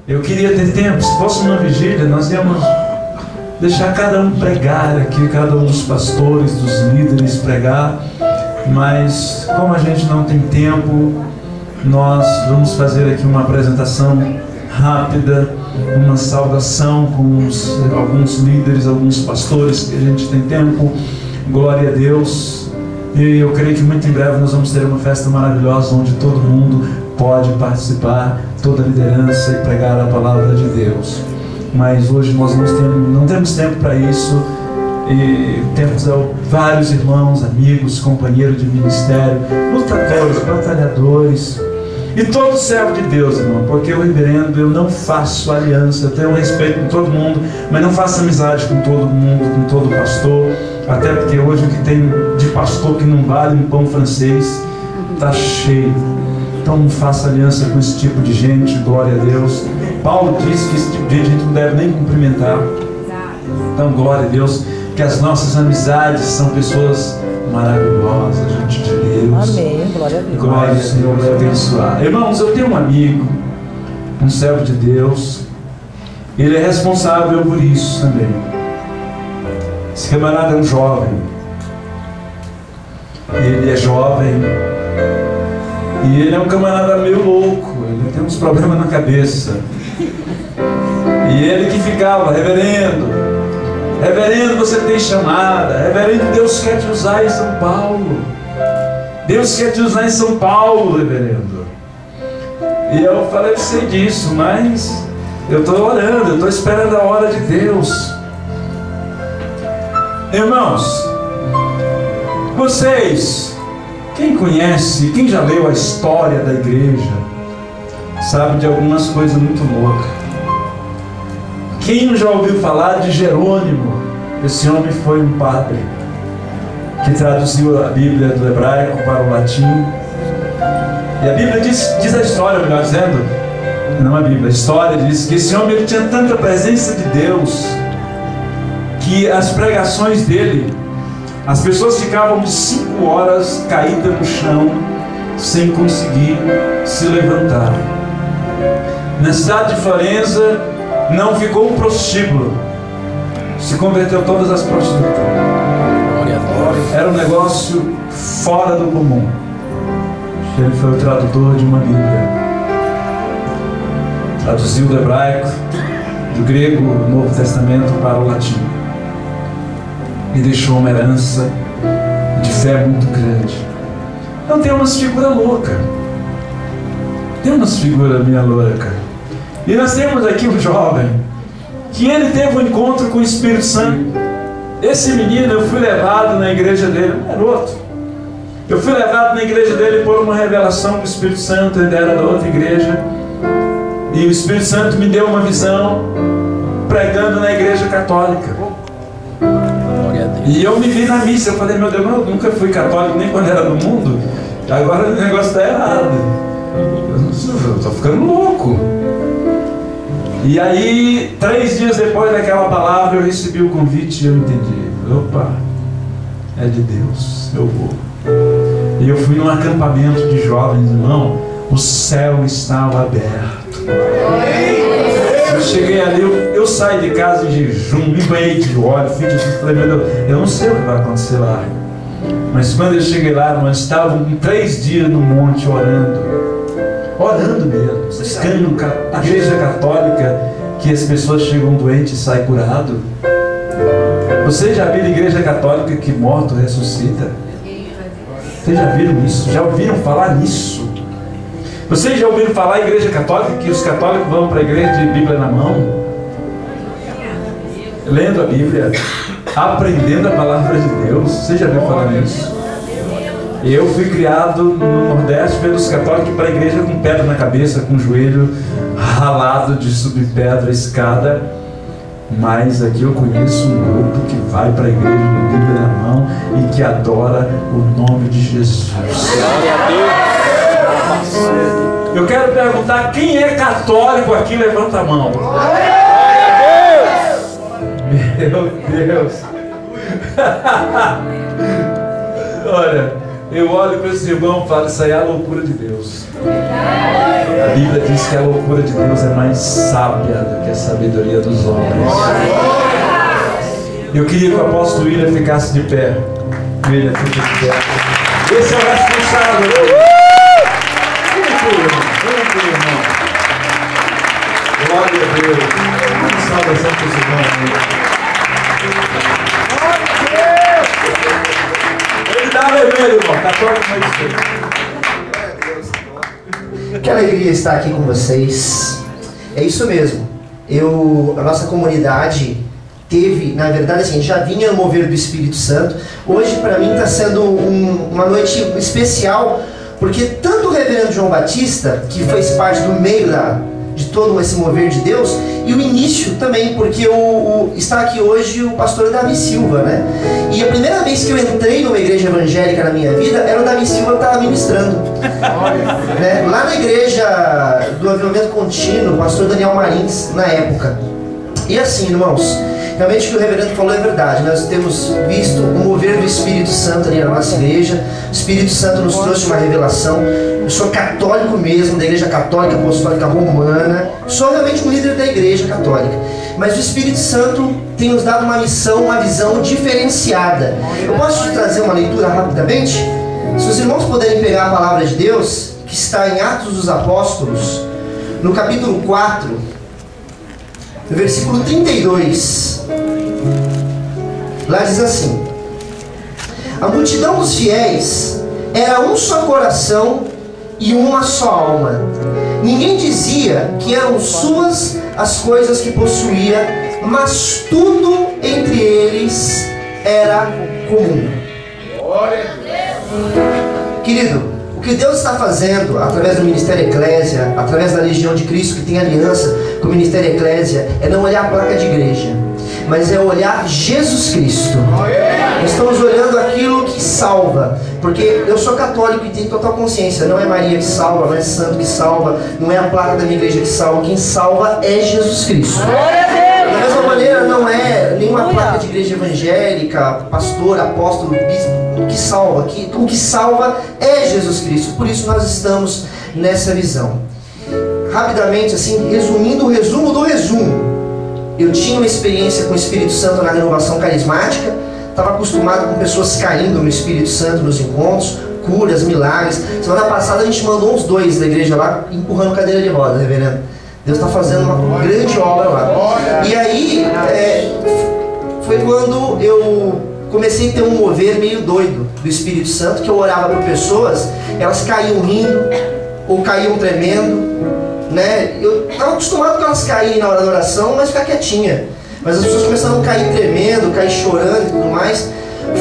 Eu queria ter tempo, se fosse uma vigília, nós íamos deixar cada um pregar aqui, cada um dos pastores, dos líderes pregar, mas como a gente não tem tempo, nós vamos fazer aqui uma apresentação rápida, uma saudação com alguns líderes, alguns pastores que a gente tem tempo. Glória a Deus. E eu creio que muito em breve nós vamos ter uma festa maravilhosa onde todo mundo pode participar, toda a liderança, e pregar a palavra de Deus. Mas hoje nós não temos tempo para isso, e temos vários irmãos, amigos, companheiros de ministério, lutadores, batalhadores, e todo servo de Deus, irmão, porque o reverendo, eu não faço aliança, eu tenho respeito com todo mundo, mas não faço amizade com todo mundo, com todo pastor, até porque hoje o que tem de pastor que não vale um pão francês está cheio. Então não faça aliança com esse tipo de gente, glória a Deus. Paulo disse que esse tipo de gente a gente não deve nem cumprimentar. Então glória a Deus, que as nossas amizades são pessoas maravilhosas, gente de Deus. Amém, glória a Deus. Glória ao Senhor, vai abençoar. Irmãos, eu tenho um amigo, um servo de Deus, ele é responsável por isso também. Esse camarada é um jovem, ele é jovem, e ele é um camarada meio louco, ele tem uns problemas na cabeça. E ele que ficava, reverendo, você tem chamada, reverendo, Deus quer te usar em São Paulo, Deus quer te usar em São Paulo, reverendo. E eu falei, eu sei disso, mas eu estou orando, eu estou esperando a hora de Deus. Irmãos, vocês, quem conhece, quem já leu a história da igreja, sabe de algumas coisas muito loucas. Quem já ouviu falar de Jerônimo? Esse homem foi um padre que traduziu a Bíblia do hebraico para o latim. E a Bíblia diz a história, melhor dizendo, não a Bíblia, a história diz que esse homem ele tinha tanta presença de Deus que as pregações dele, as pessoas ficavam de 5 horas caídas no chão sem conseguir se levantar. Na cidade de Florença não ficou um prostíbulo, se converteu todas as prostitutas. Era um negócio fora do comum. Ele foi o tradutor de uma Bíblia, traduziu do hebraico, do grego, o Novo Testamento para o latim, e deixou uma herança de fé muito grande. Então tem umas figuras loucas, tem umas figuras minha louca. E nós temos aqui um jovem que ele teve um encontro com o Espírito Santo. Esse menino, eu fui levado na igreja dele, um garoto, eu fui levado na igreja dele por uma revelação do Espírito Santo. Ele era da outra igreja, e o Espírito Santo me deu uma visão pregando na igreja católica. E eu me vi na missa, eu falei, meu Deus, eu nunca fui católico nem quando era do mundo, agora o negócio está errado, eu estou ficando louco. E aí, 3 dias depois daquela palavra, eu recebi o convite e eu entendi, opa, é de Deus, eu vou. E eu fui num acampamento de jovens, irmão, o céu estava aberto. Eu cheguei ali, eu saí de casa em jejum, me banhei de óleo, fiz assim, falei, meu Deus, eu não sei o que vai acontecer lá. Mas quando eu cheguei lá, nós estávamos 3 dias no monte orando mesmo, buscando a igreja católica, que as pessoas chegam doentes e saem curadas. Vocês já viram a igreja católica que morto ressuscita? Vocês já viram isso? Já ouviram falar nisso? Vocês já ouviram falar em igreja católica que os católicos vão para a igreja de Bíblia na mão? Lendo a Bíblia, aprendendo a palavra de Deus. Vocês já ouviram falar nisso? Eu fui criado no Nordeste pelos católicos para a igreja com pedra na cabeça, com o joelho ralado de subir pedra, escada. Mas aqui eu conheço um grupo que vai para a igreja com a Bíblia na mão e que adora o nome de Jesus. Glória a Deus. Eu quero perguntar, quem é católico aqui? Levanta a mão. Glória a Deus. Meu Deus. Olha, Eu olho para esse irmão e falo, isso aí é a loucura de Deus. A Bíblia diz que a loucura de Deus é mais sábia do que a sabedoria dos homens. Eu queria que o apóstolo William ficasse de pé. William, fica de pé. Esse é o responsável. Vem, irmão. Glória a Deus. Salvação para os irmãos. Ele dá vermelho, irmão. Que alegria estar aqui com vocês. É isso mesmo. A nossa comunidade teve, na verdade, assim, já vinha no mover do Espírito Santo. Hoje, para mim, está sendo uma noite especial, porque tanto o reverendo João Batista, que fez parte do meio de todo esse mover de Deus, e o início também, porque está aqui hoje o pastor Davi Silva, né? E a primeira vez que eu entrei numa igreja evangélica na minha vida, era o Davi Silva que estava ministrando. Né? Lá na igreja do Avivamento Contínuo, o pastor Daniel Marins, na época. E assim, irmãos, realmente o que o reverendo falou é verdade. Nós temos visto o mover do Espírito Santo ali na nossa igreja. O Espírito Santo nos trouxe uma revelação. Eu sou católico mesmo, da Igreja Católica Apostólica Romana. Sou realmente um líder da Igreja Católica. Mas o Espírito Santo tem nos dado uma missão, uma visão diferenciada. Eu posso te trazer uma leitura rapidamente? Se os irmãos puderem pegar a palavra de Deus, que está em Atos dos Apóstolos, no capítulo 4, no versículo 32. Lá diz assim: a multidão dos fiéis era um só coração e uma só alma. Ninguém dizia que eram suas as coisas que possuía, mas tudo entre eles era comum. Querido, o que Deus está fazendo através do Ministério Eclésia, através da Legião de Cristo, que tem aliança com o Ministério Eclésia, é não olhar a placa de igreja, mas é olhar Jesus Cristo. Nós estamos olhando aquilo que salva, porque eu sou católico e tenho total consciência. Não é Maria que salva, não é santo que salva, não é a placa da minha igreja que salva. Quem salva é Jesus Cristo. Da mesma maneira, não é nenhuma placa de igreja evangélica, pastor, apóstolo, bispo que salva. O que salva é Jesus Cristo. Por isso nós estamos nessa visão. Rapidamente, assim, resumindo o resumo do resumo. Eu tinha uma experiência com o Espírito Santo na renovação carismática. Estava acostumado com pessoas caindo no Espírito Santo nos encontros, curas, milagres. Semana passada a gente mandou uns 2 da igreja lá empurrando cadeira de roda, reverendo. Deus está fazendo uma grande obra lá. E aí foi quando eu comecei a ter um mover meio doido do Espírito Santo, que eu orava por pessoas, elas caíam rindo ou caíam tremendo, né? Eu estava acostumado com elas caírem na hora da oração, mas ficar quietinha. Mas as pessoas começaram a cair tremendo, cair chorando e tudo mais.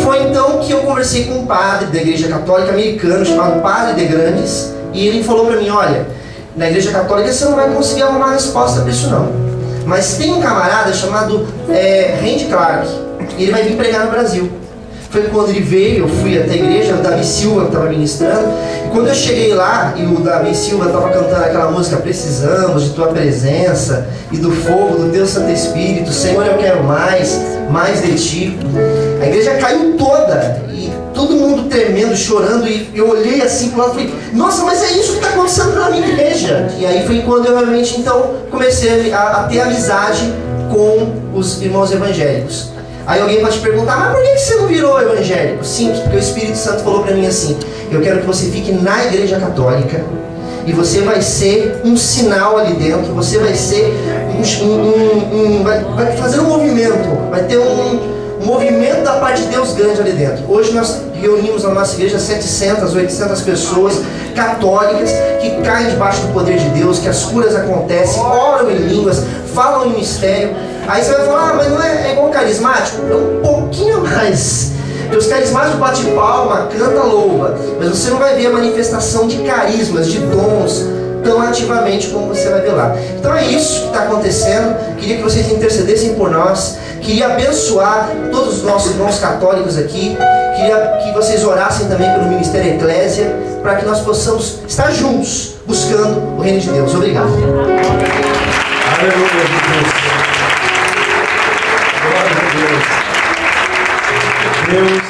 Foi então que eu conversei com um padre da Igreja Católica americano, chamado Padre de Grandes, e ele falou para mim: olha, na Igreja Católica você não vai conseguir arrumar resposta para isso não. Mas tem um camarada chamado Randy Clark, e ele vai vir pregar no Brasil. Foi quando ele veio, eu fui até a igreja, o Davi Silva que estava ministrando, e quando eu cheguei lá, e o Davi Silva estava cantando aquela música Precisamos de Tua Presença, e do fogo do Teu Santo Espírito, Senhor, eu quero mais de Ti. A igreja caiu toda, e todo mundo tremendo, chorando, e eu olhei assim para o lado e falei: nossa, mas é isso que está acontecendo na minha igreja. E aí foi quando eu realmente então comecei a ter amizade com os irmãos evangélicos. Aí alguém pode perguntar: mas por que você não virou evangélico? Simples, porque o Espírito Santo falou para mim assim: eu quero que você fique na Igreja Católica, e você vai ser um sinal ali dentro, você vai ser vai fazer um movimento, vai ter um movimento da parte de Deus grande ali dentro. Hoje nós reunimos na nossa igreja 700, 800 pessoas católicas que caem debaixo do poder de Deus, que as curas acontecem, oram em línguas, falam em mistério. Aí você vai falar: ah, mas não é igual carismático? É um pouquinho mais. Porque os carismáticos bate palma, canta, louva, mas você não vai ver a manifestação de carismas, de dons tão ativamente como você vai ver lá. Então é isso que está acontecendo. Queria que vocês intercedessem por nós. Queria abençoar todos os nossos irmãos católicos aqui. Queria que vocês orassem também pelo Ministério Eclésia, para que nós possamos estar juntos buscando o reino de Deus. Obrigado. Aleluia, Deus. Glória a Deus. Deus